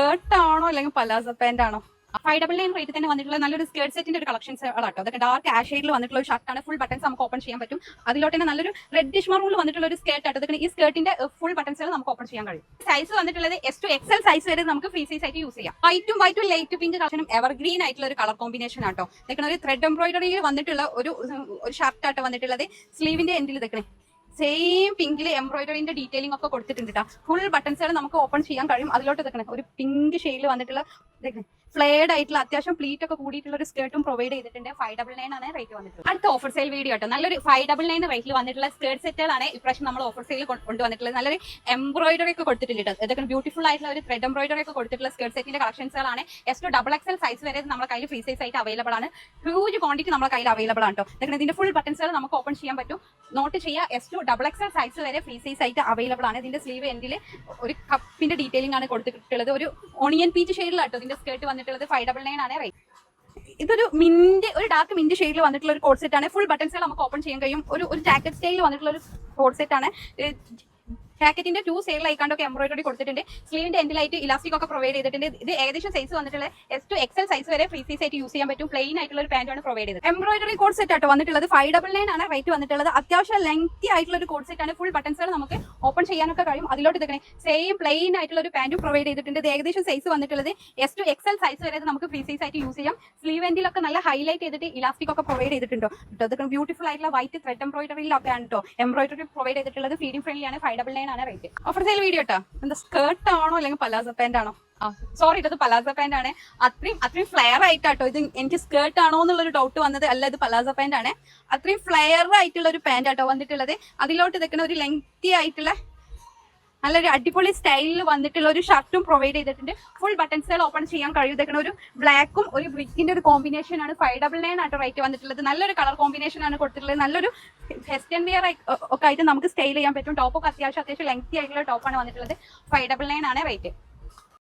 Skirt ആണോ അല്ലെങ്കിൽ palazzo pant ആണോ? 599 റേറ്റ് തന്നെ വന്നിട്ടുള്ള നല്ലൊരു സ്കേർട്ട് സെറ്റിന്റെ ഒരു കളക്ഷൻസ് ആട്ടോ. അതൊക്കെ ഡാർക്ക് ആഷ് ഷെയ്ഡിൽ വന്നിട്ടുള്ള ഒരു ഷർട്ടാണ്. ഫുൾ ബട്ടൺസ് നമുക്ക് ഓപ്പൺ ചെയ്യാൻ പറ്റും. അതിലോട്ട് തന്നെ നല്ലൊരു റെഡിഷ് മറൂണിൽ വന്നിട്ടുള്ള ഒരു സ്കേർട്ട് ആട്ടോ. അതൊക്കെ ഈ സ്കേർട്ടിന്റെ ഫുൾ ബട്ടൺസുകൾ നമുക്ക് ഓപ്പൺ ചെയ്യാൻ കഴിയും. സൈസ് വന്നിട്ടുള്ളത് S to XL സൈസ് വരെ നമുക്ക് ഫ്രീ സൈസ് ആയിട്ട് യൂസ് ചെയ്യാം. വൈറ്റും ലൈറ്റ് പിങ്ക് കളക്ഷനും എവർഗ്രീൻ ആയിട്ടുള്ള ഒരു കളർ കോമ്പിനേഷൻ ആട്ടോ. ഇതൊക്കെ ഒരു ത്രെഡ് എംബ്രോയിഡറിയിൽ വന്നിട്ടുള്ള ഒരു ഷർട്ട് ആട്ടോ വന്നിട്ടുള്ളത്. സ്ലീവിന്റെ എൻഡിൽ ഇതൊക്കെ സെയിം പിങ്കില് എംബ്രോയിഡറിന്റെ ഡീറ്റെയിലിംഗ് ഒക്കെ കൊടുത്തിട്ടുണ്ട് കേട്ടോ. ഫുൾ ബട്ടൺസുകൾ നമുക്ക് ഓപ്പൺ ചെയ്യാൻ കഴിയും. അതിലോട്ട് ഇതൊക്കെ ഒരു പിങ്ക് ഷെയ്ഡിൽ വന്നിട്ടുള്ള ഫ്ലെയർഡ് ആയിട്ടുള്ള അത്യാവശ്യം പ്ലീറ്റ് ഒക്കെ കൂടിയിട്ടുള്ള ഒരു സ്കേർട്ടും പ്രൊവൈഡ് ചെയ്തിട്ടുണ്ട്. 599 ആണ് റേറ്റ് വന്നിട്ടുള്ളത്. അടുത്ത ഓഫർ സെയിൽ വീഡിയോ കേട്ടോ. നല്ലൊരു 599 റേറ്റിൽ വന്നിട്ടുള്ള സ്കേർട്ട് സെറ്റുകളാണ് ഇപ്രാവശ്യം നമ്മൾ ഓഫർ സെയിൽ കൊണ്ടുവന്നിട്ടുള്ളത്. നല്ലൊരു എംബ്രോയിഡറി ഒക്കെ കൊടുത്തിട്ടുണ്ട് കേട്ടോ. ഇതൊക്കെ ബ്യൂട്ടിഫുൾ ആയിട്ടുള്ള ഒരു ത്രെഡ് എംബ്രോയിഡറി ഒക്കെ കൊടുത്തിട്ടുള്ള സ്കേർട്ട് സെറ്റിന്റെ കളക്ഷൻസുകളാണ്. S to XXL സൈസ് വരെ നമ്മുടെ കയ്യിൽ ഫ്രീ സൈസ് ആയിട്ട് അവൈലബിൾ ആണ്. ഹ്യൂജ് ക്വാണ്ടിറ്റി നമ്മുടെ കയ്യിൽ അവൈലബിൾ ആണ് കേട്ടോ. ഇതൊക്കെ ഇതിന്റെ ഫുൾ ബട്ടൺസുകൾ നമുക്ക് ഓപ്പൺ ചെയ്യാൻ പറ്റും. നോട്ട് ചെയ്യുക, S to XXL സൈസ് വരെ ഫ്രീ സൈസ് ആയിട്ട് അവൈലബിൾ ആണ്. ഇതിന്റെ സ്ലീവ് എൻഡിൽ ഒരു കപ്പിന്റെ ഡീറ്റെയിലിംഗ് ആണ് കൊടുത്തിട്ടുള്ളത്. ഒരു ഓണിയൻ പീച്ച് ഷെയ്ഡിലാട്ടോ ഇതിന്റെ സ്കേർട്ട് വന്നിട്ടുള്ളത്. 599 ആണ് റേറ്റ്. ഇതൊരു ഡാർക്ക് മിന്റ് ഷെയ്ഡിൽ വന്നിട്ടുള്ള ഒരു കോഡ് സെറ്റ് ആണ്. ഫുൾ ബട്ടൺസുകൾ നമുക്ക് ഓപ്പൺ ചെയ്യാൻ കഴിയും. ഒരു ജാക്കറ്റ് സ്റ്റൈലിൽ വന്നിട്ടുള്ള ഒരു കോഡ് സെറ്റ് ആണ്. ജാക്കറ്റിന്റെ 2 സൈഡിലായിക്കാണ്ടൊക്കെ എംബ്രോയിഡറി കൊടുത്തിട്ടുണ്ട്. സ്ലീവിന്റെ എൻഡിലായിട്ട് ഇലാസ്റ്റിക് ഒക്കെ പ്രൊവൈഡ് ചെയ്തിട്ടുണ്ട്. ഇത് ഏകദേശം സൈസ് വന്നിട്ടുള്ളത് S to XL സൈസ് വരെ ഫ്രീ സൈസ് ആയിട്ട് യൂസ് ചെയ്യാൻ പറ്റും. പ്ലെയിൻ ആയിട്ടുള്ള ഒരു പാന്റ് ആണ് പ്രൊവൈഡ് ചെയ്തത്. എംബ്രോയിഡറി കോഡ് സെറ്റ് ആട്ടോ വന്നിട്ടുള്ളത്. 599 ആണ് റേറ്റ് വന്നിട്ടുള്ളത്. അത്യാവശ്യം ലെങ്തി ആയിട്ടുള്ള ഒരു കോഡ് സെറ്റ് ആണ്. ഫുൾ ബട്ടൺസുകൾ നമുക്ക് ഓപ്പൺ ചെയ്യാനൊക്കെ കഴിയും. അതിലോട്ട് ഇതൊക്കെ സെയിം പ്ലെയിൻ ആയിട്ടുള്ള ഒരു പാന്റും പ്രൊവൈഡ് ചെയ്തിട്ടുണ്ട്. ഇത് ഏകദേശം സൈസ് വന്നിട്ടുള്ളത് S to XL സൈസ് വരെ നമുക്ക് ഫ്രീ സൈസ് ആയിട്ട് യൂസ് ചെയ്യാം. സ്ലീവ് എൻഡിലൊക്കെ നല്ല ഹൈലൈറ്റ് ചെയ്തിട്ട് ഇലാസ്റ്റിക് ഒക്കെ പ്രൊവൈഡ് ചെയ്തിട്ടുണ്ടോ. ഇതൊക്കെ ബ്യൂട്ടിഫുൾ ആയിട്ടുള്ള വൈറ്റ് ത്രെഡ് എംബ്രോയിഡറിയിലൊക്കെ ആണ് കേട്ടോ എംബ്രോയിഡറി പ്രൊവൈഡ് ചെയ്തിട്ടുള്ളത്. ഫീഡിംഗ് ഫ്രണ്ട്ലി ആണ്. 599 ആണ് റേറ്റ്. ഓഫർ സെയിൽ വീഡിയോ കേട്ടോ. എന്താ സ്കേർട്ട് ആണോ അല്ലെങ്കിൽ പലാസോ പാന്റ് ആണോ? സോറി, ഇത് പലാസോ പാന്റ് ആണ്. അത്രയും ഫ്ലെയർ ആയിട്ടാട്ടോ ഇത്. എനിക്ക് സ്കേർട്ട് ആണോ എന്നുള്ളൊരു ഡൗട്ട് വന്നത്. അല്ല, ഇത് പലാസോ പാന്റ് ആണ്. അത്രയും ഫ്ലെയർ ആയിട്ടുള്ള ഒരു പാന്റ് ആട്ടോ വന്നിട്ടുള്ളത്. അതിലോട്ട് ഇതൊക്കെ ഒരു ലെങ്തി ആയിട്ടുള്ള നല്ലൊരു അടിപൊളി സ്റ്റൈലിൽ വന്നിട്ടുള്ള ഒരു ഷർട്ടും പ്രൊവൈഡ് ചെയ്തിട്ടുണ്ട്. ഫുൾ ബട്ടൺസുകൾ ഓപ്പൺ ചെയ്യാൻ കഴിയും. ഇതൊക്കെ ഒരു ബ്ലാക്കും ഒരു ബ്രിക്കിന്റെ ഒരു കോമ്പിനേഷൻ ആണ്. 599 ആയിട്ട് റേറ്റ് വന്നിട്ടുള്ളത്. നല്ലൊരു കളർ കോമ്പിനേഷൻ ആണ് കൊടുത്തിട്ടുള്ളത്. നല്ലൊരു വെസ്റ്റേൺ വെയർ ഒക്കെ ആയിട്ട് നമുക്ക് സ്റ്റൈൽ ചെയ്യാൻ പറ്റും. ടോപ്പൊക്കെ അത്യാവശ്യം ലെങ്തി ആയിട്ടുള്ള ടോപ്പാണ് വന്നിട്ടുള്ളത്. 599 ആണ് റേറ്റ്.